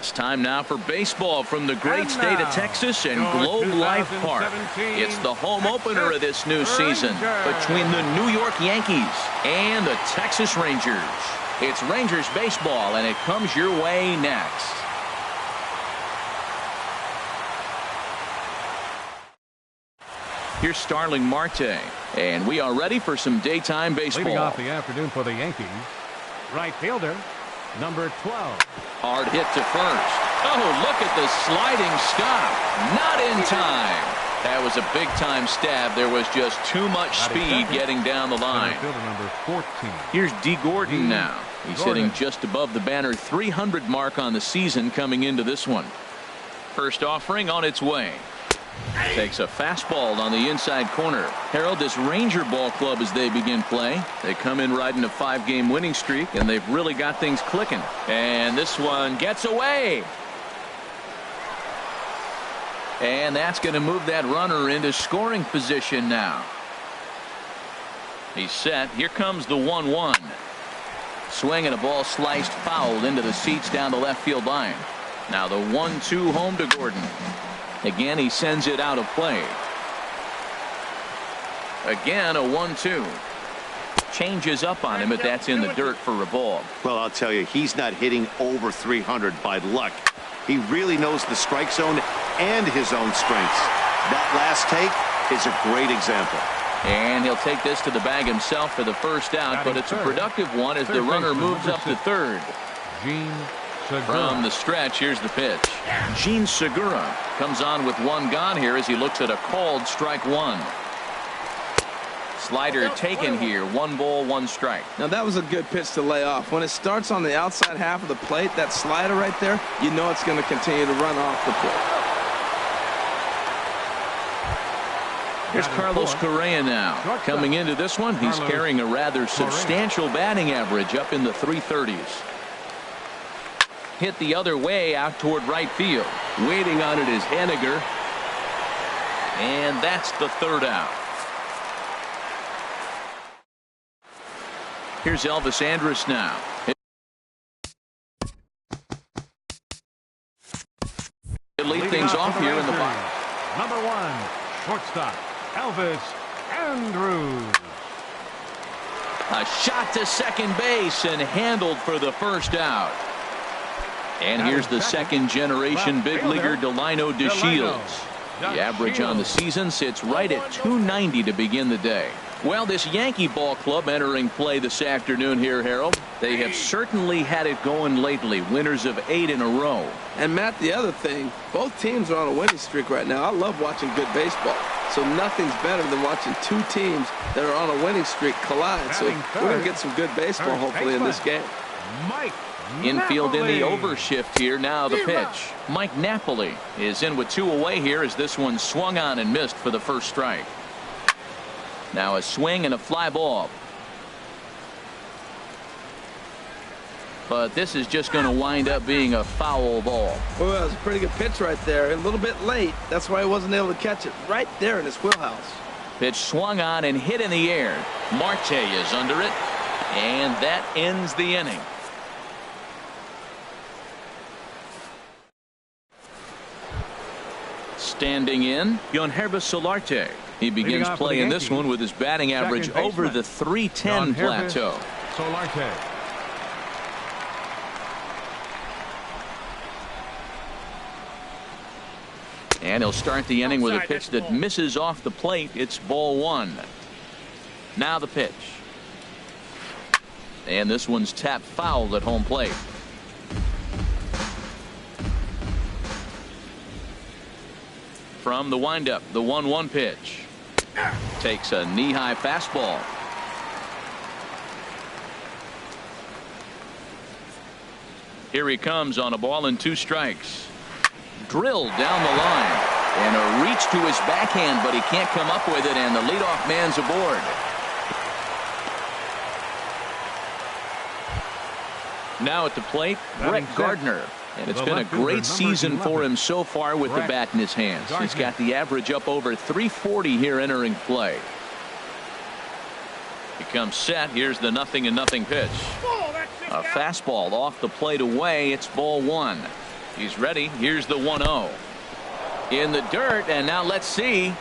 It's time now for baseball from the great state of Texas and Globe Life Park. It's the home opener of this new season between the New York Yankees and the Texas Rangers. It's Rangers baseball, and it comes your way next. Here's Starling Marte, and we are ready for some daytime baseball. Leading off the afternoon for the Yankees, right fielder, number 12. Hard hit to first. Oh, look at the sliding stop. Not in time. That was a big-time stab. There was just too much speed getting down the line. Fielder number 14. Here's D. Gordon now. He's sitting just above the banner 300 mark on the season coming into this one. First offering on its way. Takes a fastball on the inside corner. Harold, this Ranger ball club as they begin play. They come in riding a 5-game winning streak, and they've really got things clicking. And this one gets away. And that's going to move that runner into scoring position now. He's set. Here comes the 1-1. Swing and a ball sliced foul into the seats down the left field line. Now the 1-2 home to Gordon. Again, he sends it out of play. Again, a 1-2. Changes up on him, but that's in the dirt for a ball. Well, I'll tell you, he's not hitting over 300 by luck. He really knows the strike zone and his own strengths. That last take is a great example. And he'll take this to the bag himself for the first out, but it's a productive one as the runner moves up to third. From the stretch, here's the pitch. Gene Segura comes on with one gone here as he looks at a called strike one. Slider taken here. 1 ball, 1 strike. Now that was a good pitch to lay off. When it starts on the outside half of the plate, that slider right there, you know it's going to continue to run off the plate. Here's Carlos Correa now. Coming into this one, he's carrying a rather substantial batting average up in the 330s. Hit the other way out toward right field. Waiting on it is Henniger. And that's the third out. Here's Elvis Andrus now. He'll lead things off here in the bottom. Number 1, shortstop, Elvis Andrus. A shot to second base and handled for the first out. And here's the second-generation big leaguer Delino DeShields. The average on the season sits right at .290 to begin the day. Well, this Yankee ball club entering play this afternoon here, Harold. They have certainly had it going lately. Winners of 8 in a row. And, Matt, the other thing, both teams are on a winning streak right now. I love watching good baseball. So nothing's better than watching two teams that are on a winning streak collide. So we're going to get some good baseball, hopefully, in this game. Infield in the overshift here. Now the pitch. Mike Napoli is in with 2 away here as this one swung on and missed for the first strike. Now a swing and a fly ball. But this is just going to wind up being a foul ball. Well, it was a pretty good pitch right there. A little bit late. That's why he wasn't able to catch it right there in his wheelhouse. Pitch swung on and hit in the air. Marte is under it. And that ends the inning. Standing in, Yonhervis Solarte. He begins playing this one with his batting average over the 310 plateau. Solarte. And he'll start the inning with a pitch that misses off the plate. It's ball 1. Now the pitch. And this one's tapped foul at home plate. From the windup, the 1-1 pitch. Takes a knee-high fastball. Here he comes on a ball and 2 strikes. Drilled down the line. And a reach to his backhand, but he can't come up with it, and the leadoff man's aboard. Now at the plate, Brett Gardner. And it's been a great season for him so far with the bat in his hands. He's got the average up over 340 here entering play. He comes set. Here's the 0-0 pitch. A fastball off the plate away. It's ball 1. He's ready. Here's the 1-0. In the dirt, and now let's see.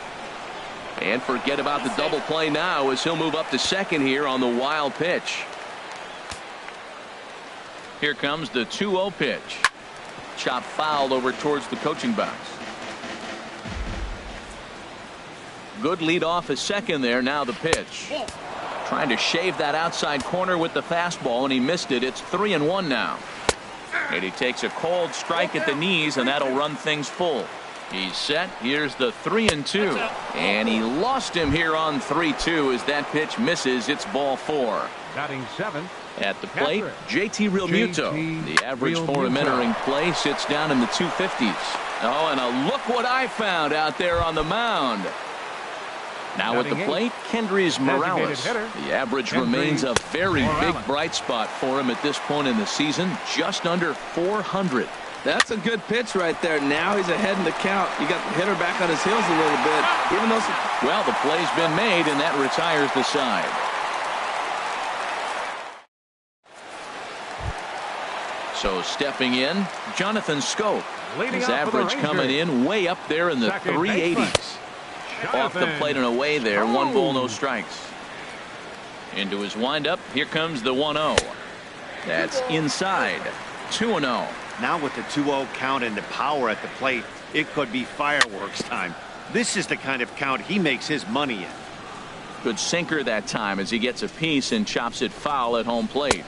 And forget about the double play now as he'll move up to second here on the wild pitch. Here comes the 2-0 pitch. Chop fouled over towards the coaching box. Good lead off at second there. Now the pitch. Trying to shave that outside corner with the fastball, and he missed it. It's 3-1 now. And he takes a cold strike at the knees, and that'll run things full. He's set. Here's the 3-2. And he lost him here on 3-2 as that pitch misses. It's ball 4. Batting 7th. At the plate, JT Realmuto. The average for him entering play sits down in the 250s. Oh, and look what I found out there on the mound. Now at the plate, Kendrys Morales. The average remains a very big bright spot for him at this point in the season, just under 400. That's a good pitch right there. Now he's ahead in the count. You got the hitter back on his heels a little bit. Even though well, the play's been made, and that retires the side. So stepping in, Jonathan Scope. His average coming in way up there in the 380s. Off the plate and away there. 1 ball, no strikes. Into his windup. Here comes the 1-0. That's inside. 2-0. Now with the 2-0 count and the power at the plate, it could be fireworks time. This is the kind of count he makes his money in. Good sinker that time as he gets a piece and chops it foul at home plate.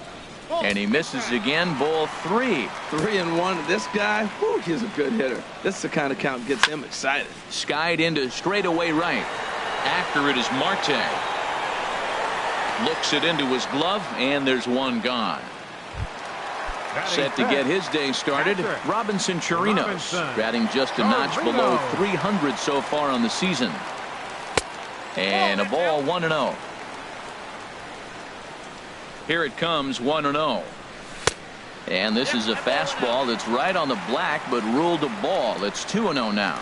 And he misses again. Ball 3. 3-1. This guy, whew, he's a good hitter. This is the kind of count gets him excited. Skied into straightaway right. After it is Marte. Looks it into his glove, and there's one gone. Set to get his day started, Robinson Chirinos, batting just a notch below 300 so far on the season. And a ball, 1-0. Here it comes, 1-0. And this is a fastball that's right on the black, but ruled a ball. It's 2-0 now.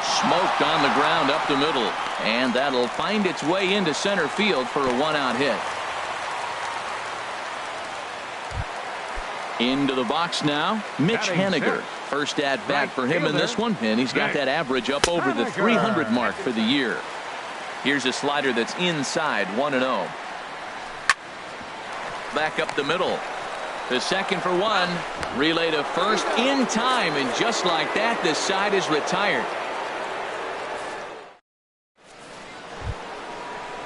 Smoked on the ground up the middle, and that'll find its way into center field for a 1-out hit. Into the box now, Mitch Haniger. First at bat for him in this one, and he's got that average up over the 300 mark for the year. Here's a slider that's inside, 1-0. Back up the middle. To second for 1. Relay to first in time, and just like that, the side is retired.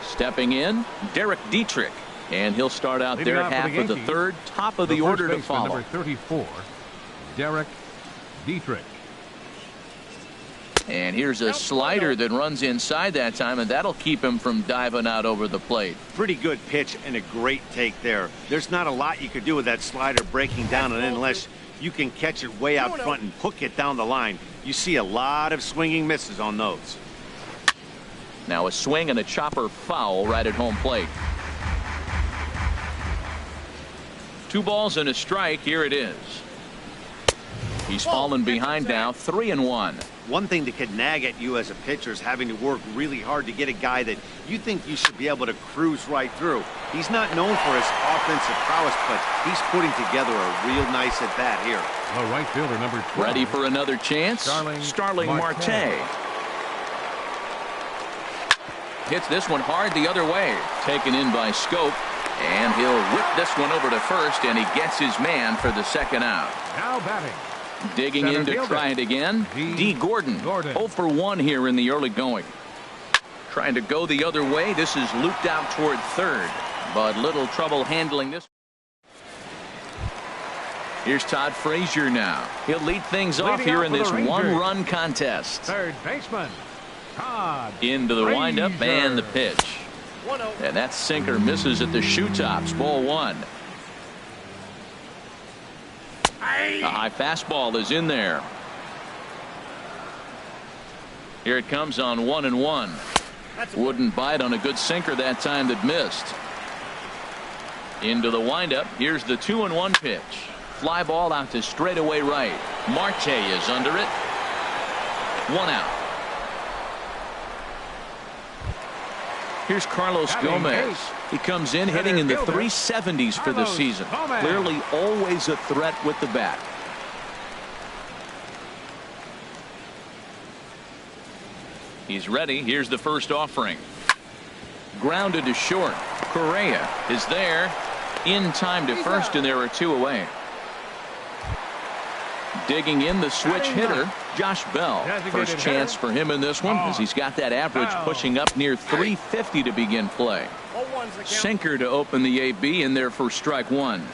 Stepping in, Derek Dietrich. And he'll start out there half of the third, top of the order to follow. Number 34, Derek Dietrich. And here's a slider that runs inside that time, and that'll keep him from diving out over the plate. Pretty good pitch and a great take there. There's not a lot you could do with that slider breaking down, and unless you can catch it way out front and hook it down the line, you see a lot of swinging misses on those. Now a swing and a chopper foul right at home plate. 2 balls and a strike. Here it is. He's fallen behind now, 3-1. One thing that could nag at you as a pitcher is having to work really hard to get a guy that you think you should be able to cruise right through. He's not known for his offensive prowess, but he's putting together a real nice at bat here. The right fielder, number 12. Ready for another chance? Starling Marte. Hits this one hard the other way. Taken in by Scope. And he'll whip this one over to first, and he gets his man for the second out. Now batting. Digging in to try it again, D. Gordon. 0 for 1 here in the early going. Trying to go the other way. This is looped out toward third, but little trouble handling this. Here's Todd Frazier now. He'll lead things off here in this one-run contest. Third baseman, Todd into the windup and the pitch. And that sinker misses at the shoe tops. Ball 1. A high fastball is in there. Here it comes on 1-1. Wouldn't bite on a good sinker that time that missed. Into the windup. Here's the 2-1 pitch. Fly ball out to straightaway right. Marte is under it. 1 out. Here's Carlos Gomez. He comes in hitting in the 370s for the season. Clearly always a threat with the bat. He's ready. Here's the first offering. Grounded to short. Correa is there. In time to first, and there are two away. Digging in the switch hitter, Josh Bell. First chance for him in this one, as he's got that average pushing up near 350 to begin play. Sinker to open the AB in there for strike one.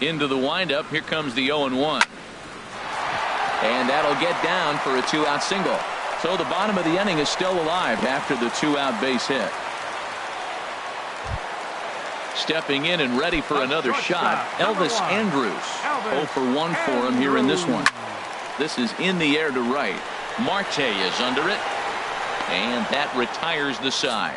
Into the windup. Here comes the 0-1. And that'll get down for a two-out single. So the bottom of the inning is still alive after the two-out base hit. Stepping in and ready for another shot, Elvis Andrus. 0 for 1 for him here in this one. This is in the air to right. Marte is under it, and that retires the side.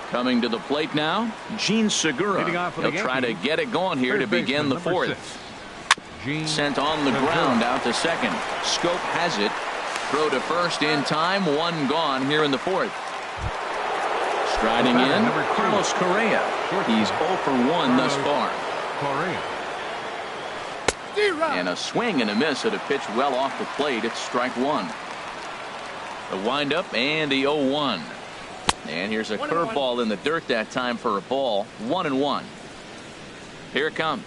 Coming to the plate now, Gene Segura. He'll try to get it going here to begin the fourth. Sent on the ground out to second. Scope has it. Throw to first in time. One gone here in the fourth. Striding in, Carlos Correa. He's 0 for 1 thus far. And a swing and a miss at a pitch well off the plate. It's strike one. The windup and the 0-1. And here's a curveball in the dirt that time for a ball. 1-1. Here it comes.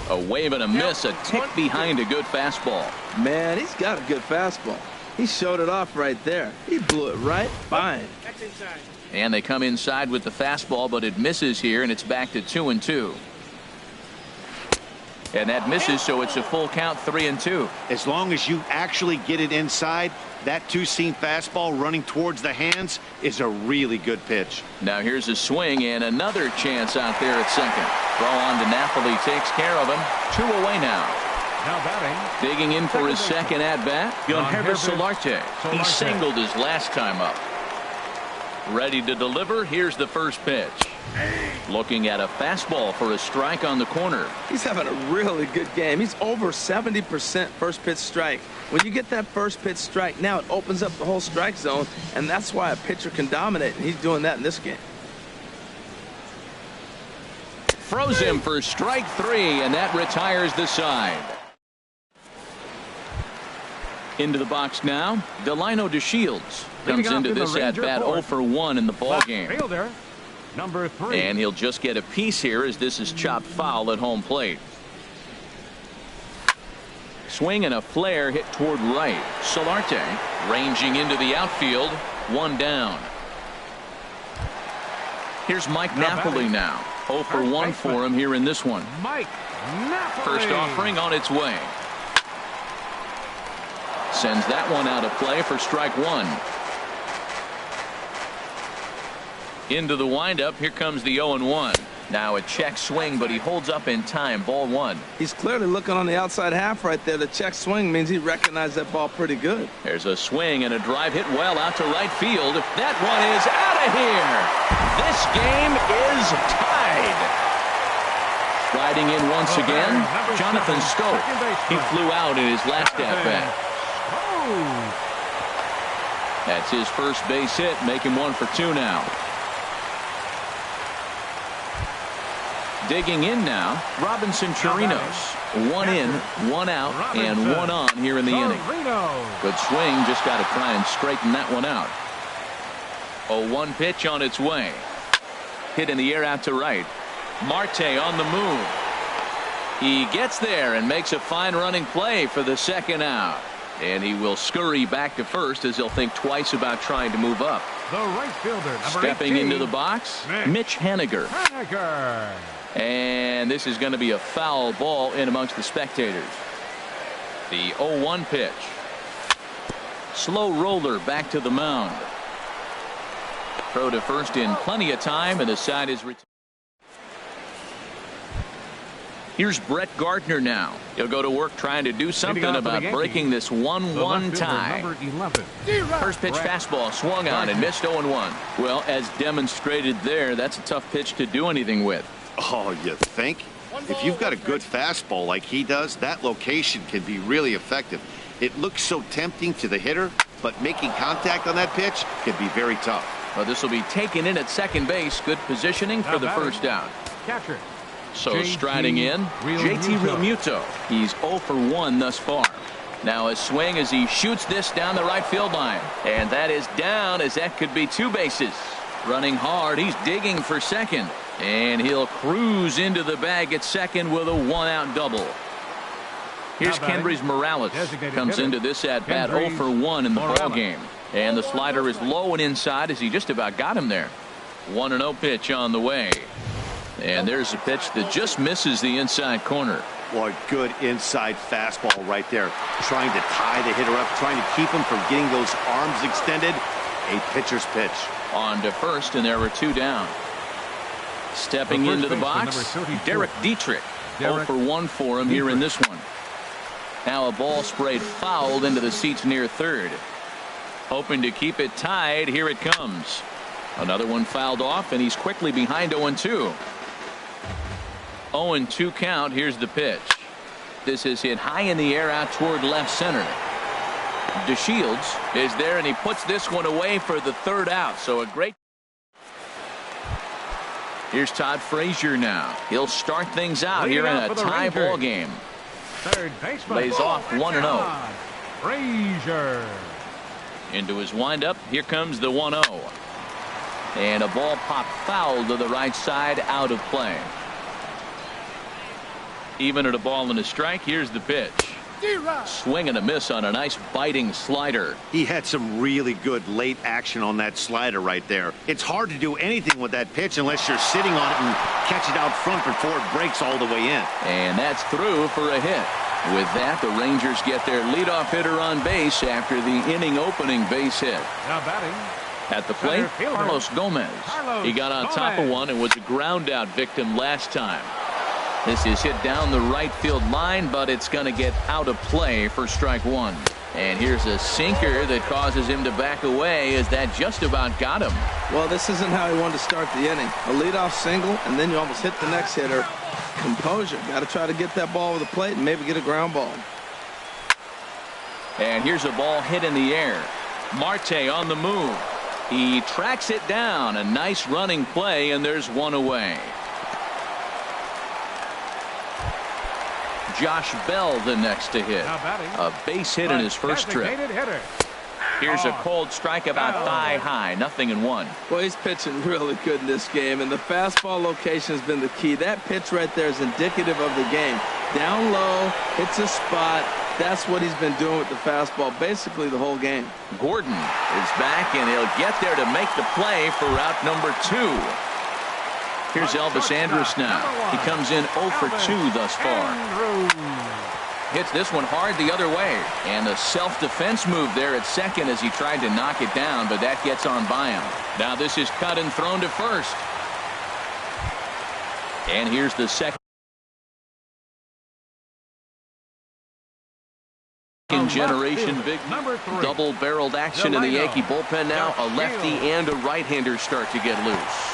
A wave and a miss, a tick behind a good fastball. Man, he's got a good fastball. He showed it off right there. He blew it right by him. And they come inside with the fastball, but it misses here, and it's back to 2-2. And that misses, so it's a full count, 3-2. As long as you actually get it inside, that two-seam fastball running towards the hands is a really good pitch. Now here's a swing and another chance out there at second. Throw on to Napoli takes care of him. 2 away now. Now batting. Digging in for his second at-bat, Yohannes Solarte. He singled his last time up. Ready to deliver. Here's the first pitch. Looking at a fastball for a strike on the corner. He's having a really good game. He's over 70% first pitch strike. When you get that first pitch strike, now it opens up the whole strike zone, and that's why a pitcher can dominate, and he's doing that in this game. Froze him for strike 3, and that retires the side. Into the box now, Delino DeShields comes into this at-bat 0 for 1 in the ballgame. Fielder, number 3. And he'll just get a piece here as this is chopped foul at home plate. Swing and a flare hit toward right. Solarte ranging into the outfield. One down. Here's Mike Napoli now. 0 for 1 for him here in this one. Mike Napoli. First offering on its way. Sends that one out of play for strike one. Into the windup. Here comes the 0-1. Now a check swing, but he holds up in time. Ball one. He's clearly looking on the outside half right there. The check swing means he recognized that ball pretty good. There's a swing and a drive hit well out to right field. That one is out of here. This game is tied. Striding in once again, Jonathan Scope. He flew out in his last at-bat. That's his first base hit, making 1 for 2 now. Digging in now, Robinson Chirinos. 1 in, 1 out, and 1 on here in the inning. Good swing, just got to try and straighten that one out. 0-1 pitch on its way. Hit in the air out to right. Marte on the move. He gets there and makes a fine running play for the second out. And he will scurry back to first as he'll think twice about trying to move up. The right fielder, stepping 18, into the box, Mitch Haniger. And this is going to be a foul ball in amongst the spectators. The 0-1 pitch. Slow roller back to the mound. Throw to first in plenty of time, and the side is retired. Here's Brett Gardner now. He'll go to work trying to do something about breaking this 1-1 tie. First pitch fastball swung on and missed 0-1. Well, as demonstrated there, that's a tough pitch to do anything with. Oh, you think? If you've got a good fastball like he does, that location can be really effective. It looks so tempting to the hitter, but making contact on that pitch can be very tough. Well, this will be taken in at second base. Good positioning for the first down. Catcher. So striding in, JT Realmuto. He's 0 for 1 thus far. Now a swing as he shoots this down the right field line. And that is down, as that could be 2 bases. Running hard, he's digging for second. And he'll cruise into the bag at second with a 1-out double. Here's Kendrys Morales. Comes into this at-bat 0 for 1 in the ball game. And the slider is low and inside as he just about got him there. 1-0 pitch on the way. And there's a pitch that just misses the inside corner. Boy, good inside fastball right there. Trying to tie the hitter up, trying to keep him from getting those arms extended. A pitcher's pitch. On to first, and there were 2 down. Stepping into the box, Derek Dietrich. 0 for 1 for him here in this one. Now a ball sprayed fouled into the seats near third. Hoping to keep it tied. Here it comes. Another one fouled off, and he's quickly behind 0-2. 0-2 count. Here's the pitch. This is hit high in the air out toward left center. DeShields is there, and he puts this one away for the 3rd out. So a great. Here's Todd Frazier now. He'll start things out here in a tie ball game. Third baseman lays off 1-0. Frazier. Into his windup. Here comes the 1-0. And a ball popped foul to the right side, out of play. Even at a ball and a strike. Here's the pitch. Swing and a miss on a nice biting slider. He had some really good late action on that slider right there. It's hard to do anything with that pitch unless you're sitting on it and catch it out front before it breaks all the way in. And that's through for a hit. With that, the Rangers get their leadoff hitter on base after the inning opening base hit. Now batting. At the plate, Carlos Gomez. He got on top of one and was a ground out victim last time. This is hit down the right field line, but it's going to get out of play for strike 1. And here's a sinker that causes him to back away, as that just about got him. Well, this isn't how he wanted to start the inning. A leadoff single, and then you almost hit the next hitter. Composure. Got to try to get that ball over the plate and maybe get a ground ball. And here's a ball hit in the air. Marte on the move. He tracks it down. A nice running play, and there's one away. Josh Bell the next to hit. A base hit in his first trip. Here's a cold strike about thigh high. 0-1. Well, he's pitching really good in this game, and the fastball location has been the key. That pitch right there is indicative of the game. Down low, hits a spot. That's what he's been doing with the fastball basically the whole game. Gordon is back, and he'll get there to make the play for route number 2. Here's Elvis Andrus now. He comes in 0 for 2 thus far. Hits this one hard the other way. And a self-defense move there at second as he tried to knock it down, but that gets on by him. Now this is cut and thrown to first. And here's the second generation big double-barreled action in the Yankee bullpen now. A lefty and a right-hander start to get loose.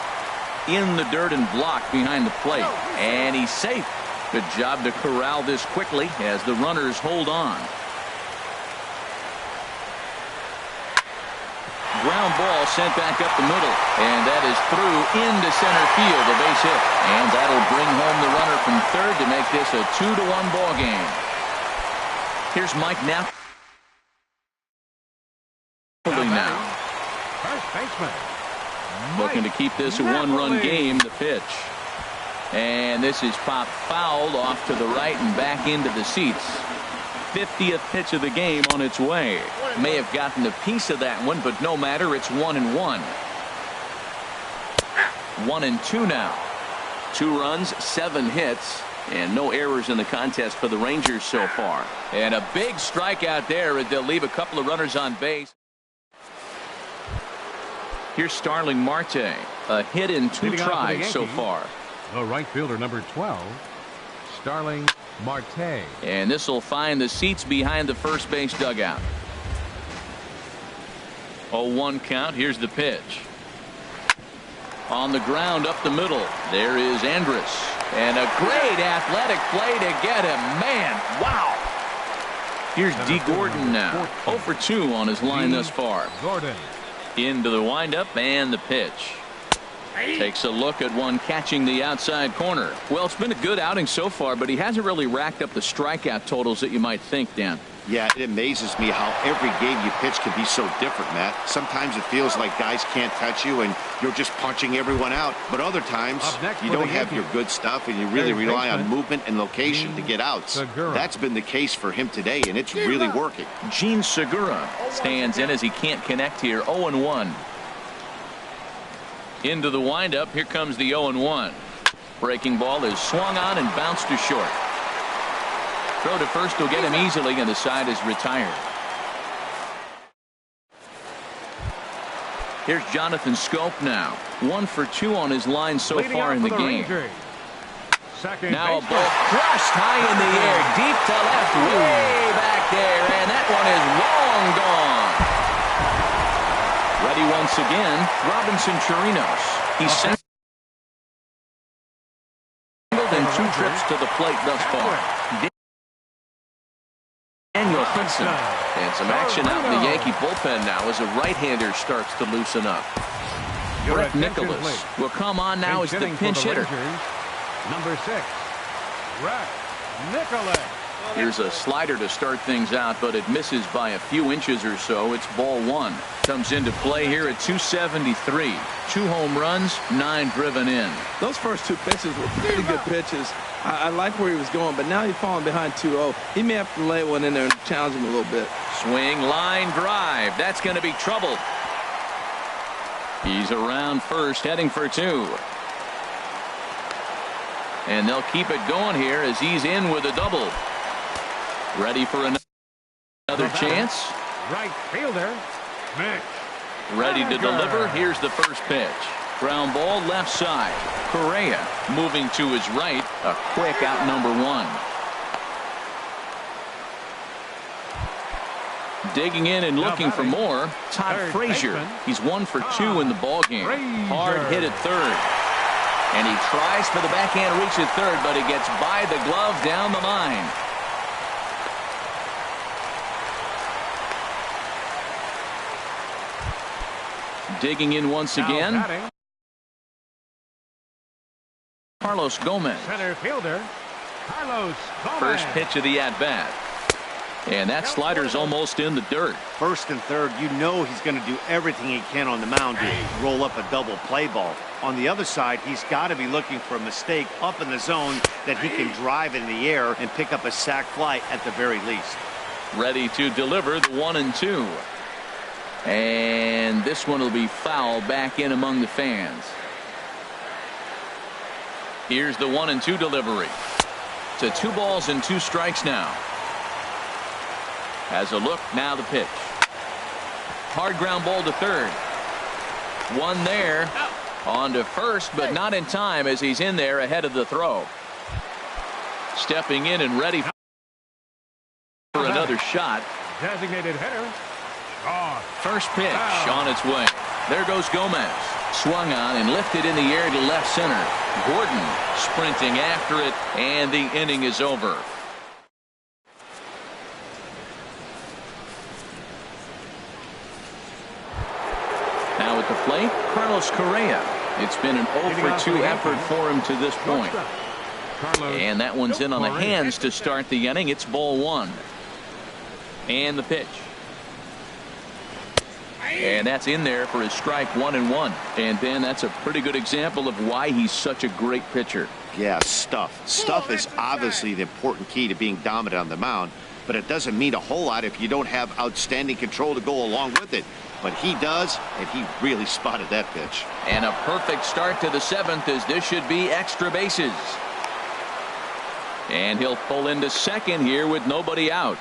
In the dirt and blocked behind the plate, and he's safe. Good job to corral this quickly as the runners hold on. Ground ball sent back up the middle, and that is through into center field, a base hit, and that'll bring home the runner from third to make this a 2-1 ball game. Here's Mike Napoli now. First baseman. Looking to keep this a 1-run game. The pitch. And this is popped fouled off to the right and back into the seats. 50th pitch of the game on its way. May have gotten a piece of that one, but no matter. It's 1-1. 1-2 now. 2 runs, 7 hits, and no errors in the contest for the Rangers so far. And a big strikeout there as they'll leave a couple of runners on base. Here's Starling Marte. A hit in 2 tries so far. The right fielder, number 12, Starling Marte. And this will find the seats behind the first base dugout. 0-1 count. Here's the pitch. On the ground up the middle. There is Andrus. And a great athletic play to get him. Man, wow. Here's D. Gordon now. 0 for 2 on his line thus far. Gordon. Into the windup and the pitch. Takes a look at one catching the outside corner. Well, it's been a good outing so far, but he hasn't really racked up the strikeout totals that you might think, Dan. Yeah, it amazes me how every game you pitch can be so different, Matt. Sometimes it feels like guys can't touch you and you're just punching everyone out. But other times you don't have your good stuff and you really rely on movement and location to get outs. That's been the case for him today, and it's really working. Gene Segura stands in as he can't connect here. 0-1. Into the windup. Here comes the 0-1. Breaking ball is swung on and bounced to short. Throw to first will get him easily, and the side is retired. Here's Jonathan Scope now. 1 for 2 on his line so far in the game. Now a ball crushed high in the air, deep to left, way back there, and that one is long gone. Ready once again, Robinson Chirinos. He's singled in 2 trips to the plate thus far. Daniel Hudson. And some action out in the Yankee bullpen now as a right-hander starts to loosen up. Brett Nicholas will come on now as the pinch hitter. Number 6, Brett Nicholas. Here's a slider to start things out, but it misses by a few inches or so. It's ball 1. Comes into play here at 273. 2 home runs, 9 driven in. Those first 2 pitches were pretty good pitches. I like where he was going, but now he's falling behind 2-0. He may have to lay one in there and challenge him a little bit. Swing, line drive. That's going to be trouble. He's around first, heading for 2. And they'll keep it going here as he's in with a double. Ready for another chance. Right fielder, Mitch. Ready to deliver. Here's the first pitch. Ground ball left side. Correa moving to his right. A quick out number 1. Digging in and looking for more. Todd Frazier. He's 1 for 2 in the ballgame. Hard hit at third. And he tries for the backhand reach at third, but he gets by the glove down the line. Digging in once again. Carlos Gomez. Center fielder, Carlos Gomez. First pitch of the at-bat. And that slider's almost in the dirt. First and third, you know he's going to do everything he can on the mound to roll up a double play ball. On the other side, he's got to be looking for a mistake up in the zone that he can drive in the air and pick up a sac fly at the very least. Ready to deliver the 1-2. And this one will be foul back in among the fans. Here's the 1-2 delivery. To 2 balls and 2 strikes now. Has a look, now the pitch. Hard ground ball to third. One there. On to first, but not in time as he's in there ahead of the throw. Stepping in and ready for another shot. Designated hitter. First pitch on its way. There goes Gomez. Swung on and lifted in the air to left center. Gordon sprinting after it, and the inning is over. Now at the plate, Carlos Correa. It's been an 0 for 2 effort for him to this point. And that one's in on the hands to start the inning. It's ball 1. And the pitch. And that's in there for his strike 1-1. And Ben, that's a pretty good example of why he's such a great pitcher. Yeah, stuff. Stuff is obviously the important key to being dominant on the mound, but it doesn't mean a whole lot if you don't have outstanding control to go along with it. But he does, and he really spotted that pitch. And a perfect start to the 7th as this should be extra bases. And he'll pull into second here with nobody out.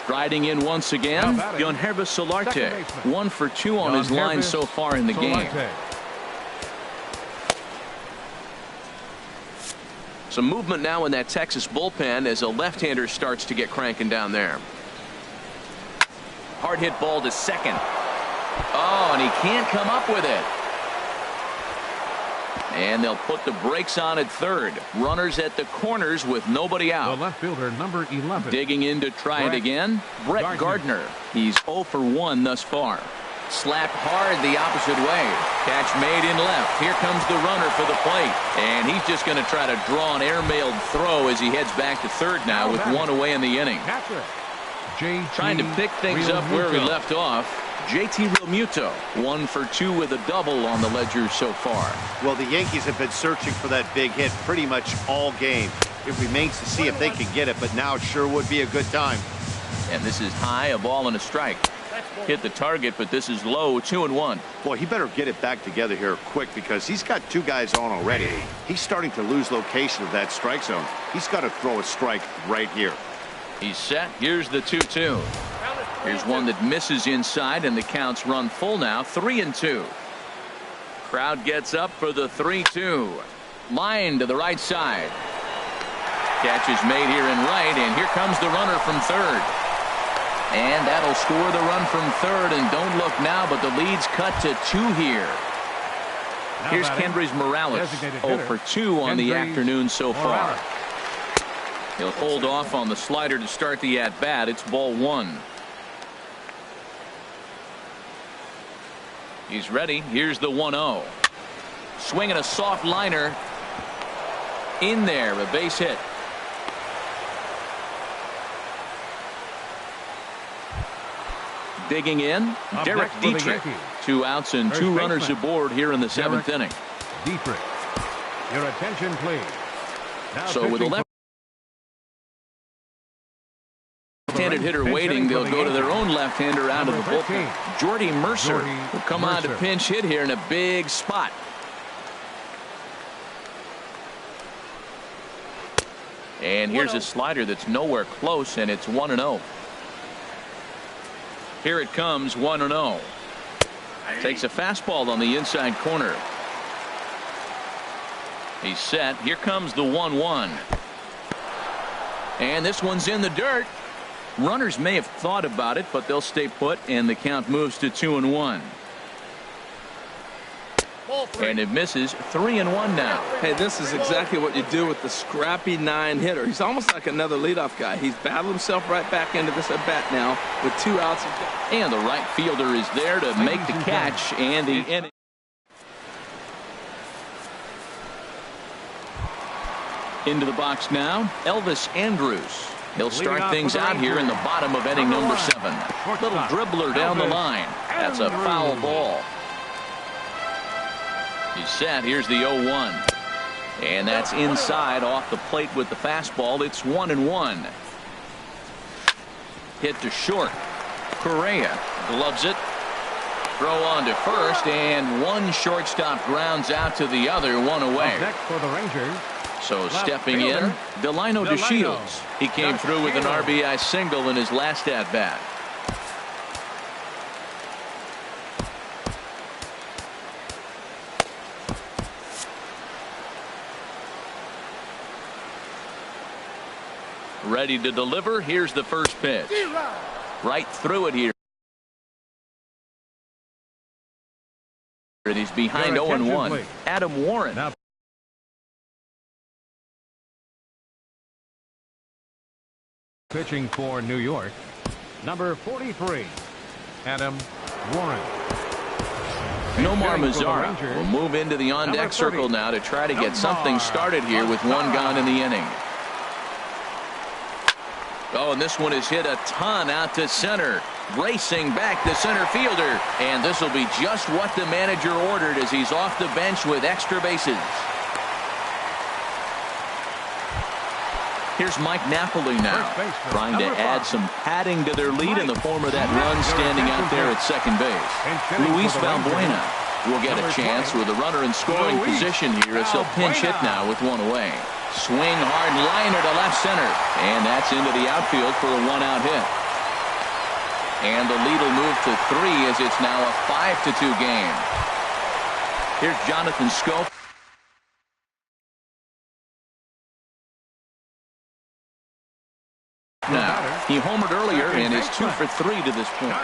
Striding in once again, Yangervis Solarte. 1 for 2 on his line so far in the game. Some movement now in that Texas bullpen as a left-hander starts to get cranking down there. Hard hit ball to second. Oh, and he can't come up with it. And they'll put the brakes on at third. Runners at the corners with nobody out. The left fielder, number 11. Digging in to try it again, Brett Gardner. He's 0 for 1 thus far. Slapped hard the opposite way. Catch made in left. Here comes the runner for the plate. And he's just going to try to draw an airmailed throw as he heads back to third now with one away in the inning. Trying to pick things up where we left off. JT Realmuto, 1 for 2 with a double on the ledger so far. Well, the Yankees have been searching for that big hit pretty much all game. It remains to see if they can get it, but now sure would be a good time. And this is high, a ball and a strike. Hit the target, but this is low, 2-1. Boy, he better get it back together here quick because he's got 2 guys on already. He's starting to lose location of that strike zone. He's got to throw a strike right here. He's set. Here's the 2-2. Here's one that misses inside, and the count's run full now, 3-2. Crowd gets up for the 3-2. Line to the right side. Catch is made here in right, and here comes the runner from third. And that'll score the run from third, and don't look now, but the lead's cut to 2 here. Here's Kendrys Morales, 0 for 2 on the afternoon so far. He'll hold off on the slider to start the at-bat. It's ball 1. He's ready. Here's the 1-0. Swinging a soft liner. In there, a base hit. Digging in, Derek Dietrich. 2 outs and 2 runners aboard here in the 7th inning. Dietrich. Your attention, please. So with a left-handed hitter waiting, they'll go to their own left-hander out of the bullpen. Jordy Mercer will come on to pinch hit here in a big spot. And here's a slider that's nowhere close, and it's 1-0. Here it comes, 1-0. Takes a fastball on the inside corner. He's set. Here comes the 1-1. And this one's in the dirt. Runners may have thought about it, but they'll stay put, and the count moves to 2-1. And it misses, 3-1 now. Hey, this is exactly what you do with the scrappy 9 hitter. He's almost like another leadoff guy. He's battled himself right back into this at bat now with 2 outs. And the right fielder is there to make the catch, and the inning. Into the box now, Elvis Andrus. He'll start things out here in the bottom of inning number 7. Little dribbler down the line. That's a foul ball. He's set. Here's the 0-1. And that's inside off the plate with the fastball. It's 1-1. Hit to short. Correa gloves it. Throw on to first, and one shortstop grounds out to the other, 1 away. Next for the Rangers. So stepping in, Delino DeShields. He came through with an RBI single in his last at-bat. Ready to deliver. Here's the first pitch. Right through it here. And he's behind 0-1. Adam Warren. Now pitching for New York, number 43, Adam Warren. Nomar Mazara will move into the on-deck circle now to try to get something started here with 1 gone in the inning. Oh, and this one is hit a ton out to center. Racing back the center fielder. And this will be just what the manager ordered as he's off the bench with extra bases. Here's Mike Napoli now, trying to add some padding to their lead in the form of that run standing out there at second base. Luis Valbuena will get a chance with a runner in scoring position here as he'll pinch hit now with 1 away. Swing hard liner to left center, and that's into the outfield for a 1-out hit. And the lead will move to 3 as it's now a 5-2 game. Here's Jonathan Schoop. Now, he homered earlier and is 2 for 3 to this point.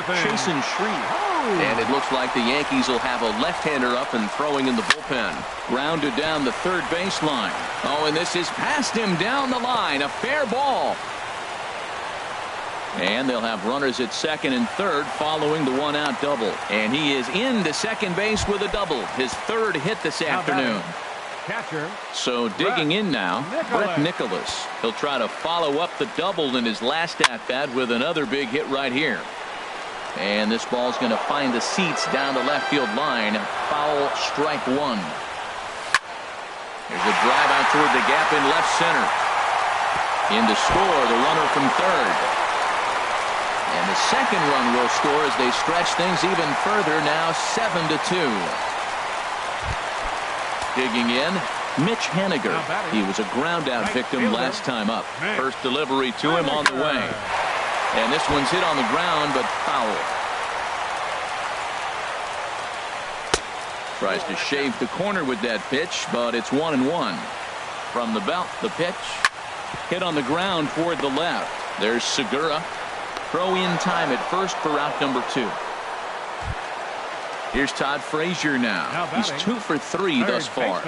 Chasing Shreve. And it looks like the Yankees will have a left-hander up and throwing in the bullpen. Grounded down the third baseline. Oh, and this is past him down the line. A fair ball. And they'll have runners at second and third following the one-out double. And he is into second base with a double. His third hit this afternoon. Catcher. So digging in now, Brett Nicholas. He'll try to follow up the double in his last at-bat with another big hit right here. And this ball's going to find the seats down the left field line. Foul, strike one. There's a drive out toward the gap in left center. In to score, the runner from third. And the second run will score as they stretch things even further, now 7-2. Digging in, Mitch Haniger. He was a ground-out victim last time up. First delivery to him on the way. And this one's hit on the ground, but foul. Tries to shave the corner with that pitch, but it's 1-1. From the belt, the pitch. Hit on the ground toward the left. There's Segura. Throw in time at first for out number 2. Here's Todd Frazier now. He's 2 for 3 thus far.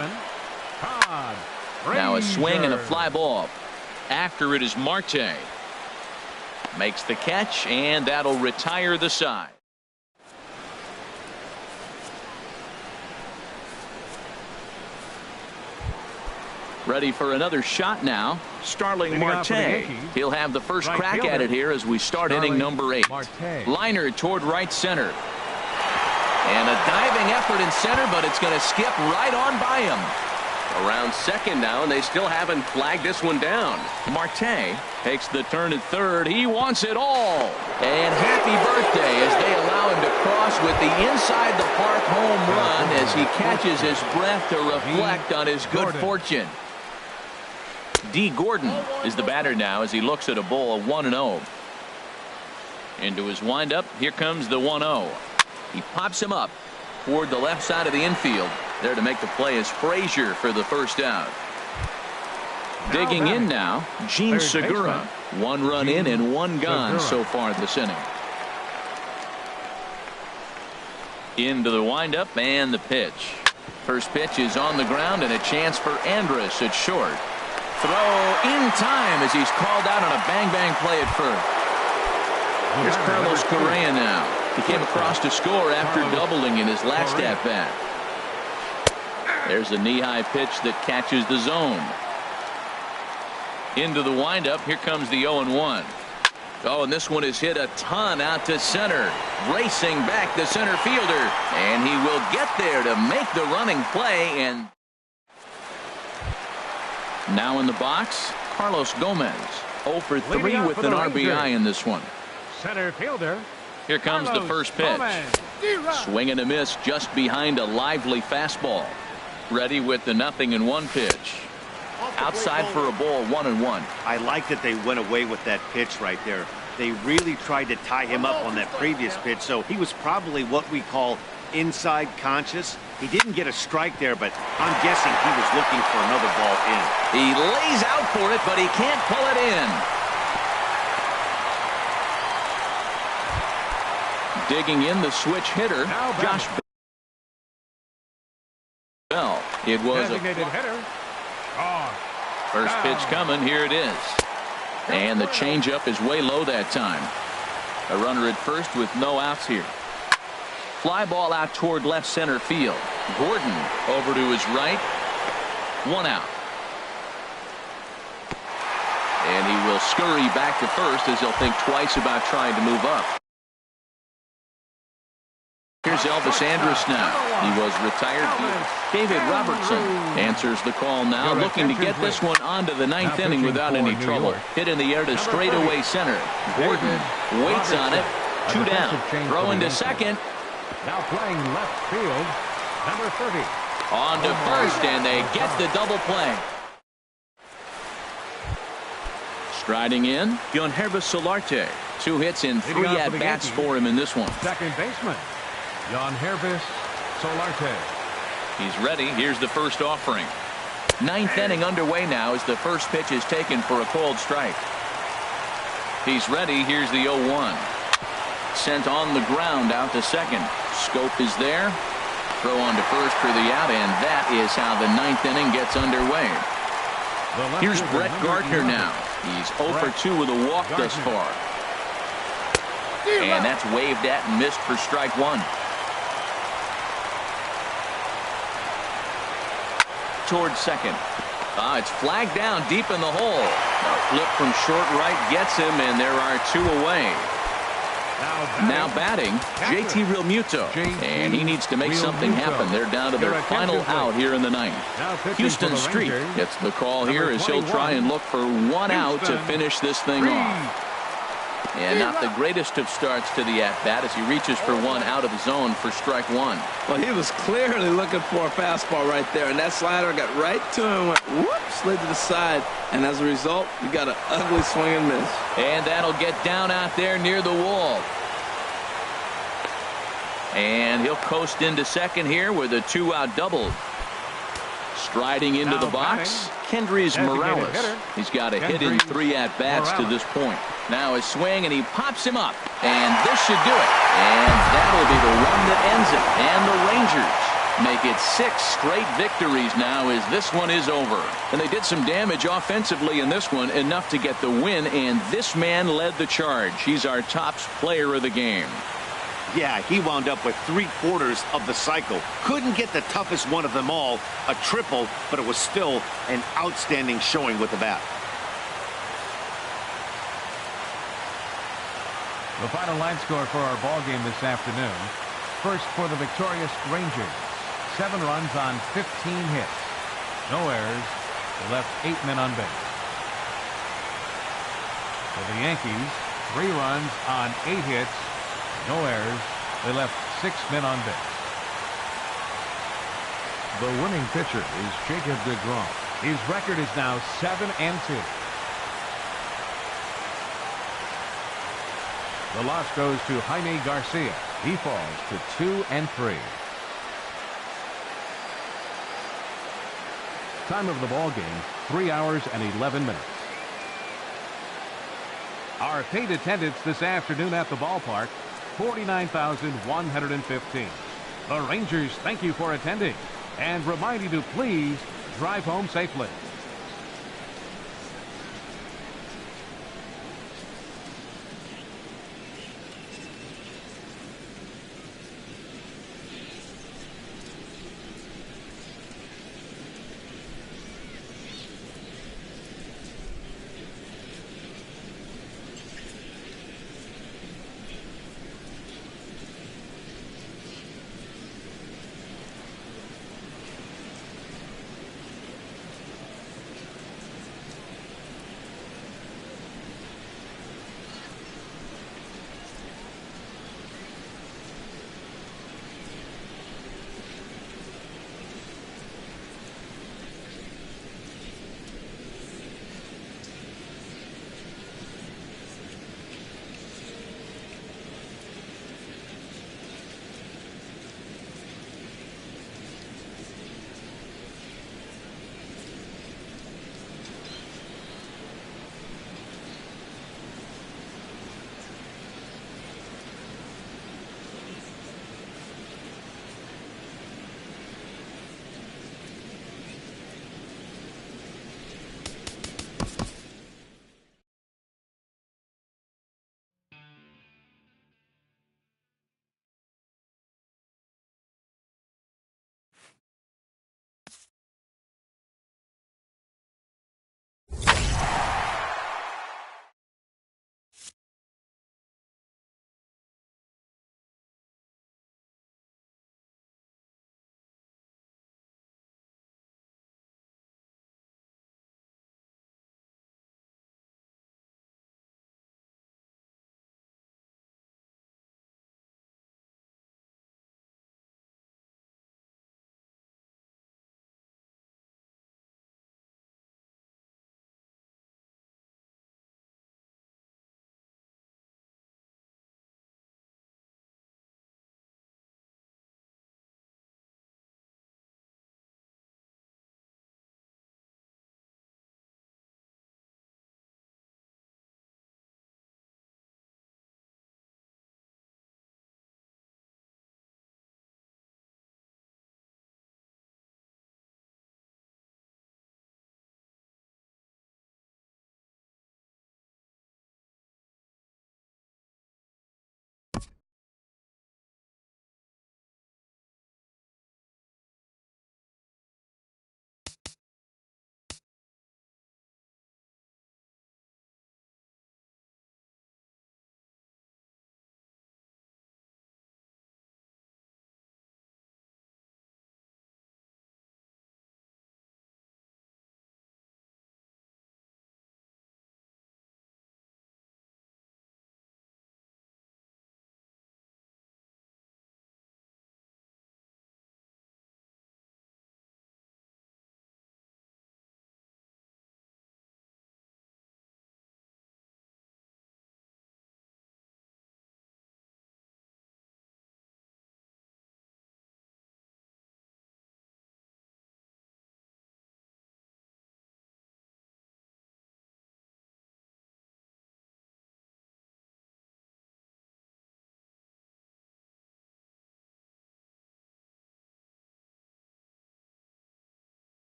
Now a swing and a fly ball. After it is Marte. Makes the catch, and that'll retire the side. Ready for another shot now. Starling Marte. He'll have the first crack at it here as we start inning number 8. Liner toward right center. And a diving effort in center, but it's going to skip right on by him. Around second now, and they still haven't flagged this one down. Marte takes the turn at third. He wants it all. And happy birthday as they allow him to cross with the inside the park home run as he catches his breath to reflect on his good fortune. D. Gordon is the batter now as he looks at a ball of 1-0. Into his windup. Here comes the 1-0. He pops him up toward the left side of the infield. There to make the play is Frazier for the first out. Digging in now, Gene Segura. 1 run in and 1 gone so far this inning. Into the windup and the pitch. First pitch is on the ground and a chance for Andrus at short. Throw in time as he's called out on a bang-bang play at first. Here's Carlos Correa now. He came across to score after doubling in his last at-bat. There's a knee-high pitch that catches the zone. Into the windup. Here comes the 0-1. Oh, and this one is hit a ton out to center. Racing back the center fielder. And he will get there to make the running play. And now in the box, Carlos Gomez. 0 for 3 with an RBI in this one. Center fielder. Here comes the first pitch. Swing and a miss just behind a lively fastball. Ready with the 0-1 pitch. Outside for a ball, 1-1. I like that they went away with that pitch right there. They really tried to tie him up on that previous pitch, so he was probably what we call inside conscious. He didn't get a strike there, but I'm guessing he was looking for another ball in. He lays out for it, but he can't pull it in. Digging in the switch hitter, Josh Bell. It was a hitter. first pitch coming. Here it is. And the changeup is way low that time. A runner at first with no outs here. Fly ball out toward left center field. Gordon over to his right. 1 out. And he will scurry back to first as he'll think twice about trying to move up. Here's Elvis Andrus now. He was retired. David Robertson answers the call now, looking to get this one onto the 9th inning without any trouble. Hit in the air to straightaway center. Gordon waits on it. 2 down. Throw into second. Now playing left field, number 30. On to first, and they get the double play. Striding in, Yonhervis Solarte. 2 hits and 3 at-bats for him in this one. Second baseman, Yonhervis Solarte. He's ready. Here's the first offering. 9th inning underway now as the first pitch is taken for a called strike. He's ready. Here's the 0-1. sent on the ground out to second. Scope is there. Throw on to first for the out, and that is how the ninth inning gets underway. Here's Brett Gardner now. He's 0 for 2 with a walk thus far. And that's waved at and missed for strike one. Towards second. It's flagged down deep in the hole. A flip from short right gets him, and there are 2 away. Now batting, JT Realmuto, and he needs to make something happen. They're down to their final out here in the ninth. Houston Street gets the call here as he'll try and look for 1 out to finish this thing off. And not the greatest of starts to the at-bat as he reaches for 1 out of the zone for strike one. Well, he was clearly looking for a fastball right there, and that slider got right to him, went whoop, slid to the side, and as a result, you got an ugly swing and miss. And that'll get down out there near the wall. And he'll coast into second here with a 2-out double. Striding into the box, Kendrys Morales. He's got a hit in 3 at-bats to this point. Now a swing, and he pops him up. And this should do it. And that'll be the one that ends it. And the Rangers make it 6 straight victories now as this one is over. And they did some damage offensively in this one, enough to get the win. And this man led the charge. He's our top player of the game. Yeah, he wound up with 3/4 of the cycle. Couldn't get the toughest one of them all, a triple, but it was still an outstanding showing with the bat. The final line score for our ball game this afternoon. First for the victorious Rangers. 7 runs on 15 hits. No errors. They left 8 men on base. For the Yankees, 3 runs on 8 hits. No errors. They left 6 men on base. The winning pitcher is Jacob deGrom. His record is now 7-2. The loss goes to Jaime Garcia. He falls to 2-3. Time of the ball game, 3 hours and 11 minutes. Our paid attendance this afternoon at the ballpark, 49,115. The Rangers thank you for attending and remind you to please drive home safely.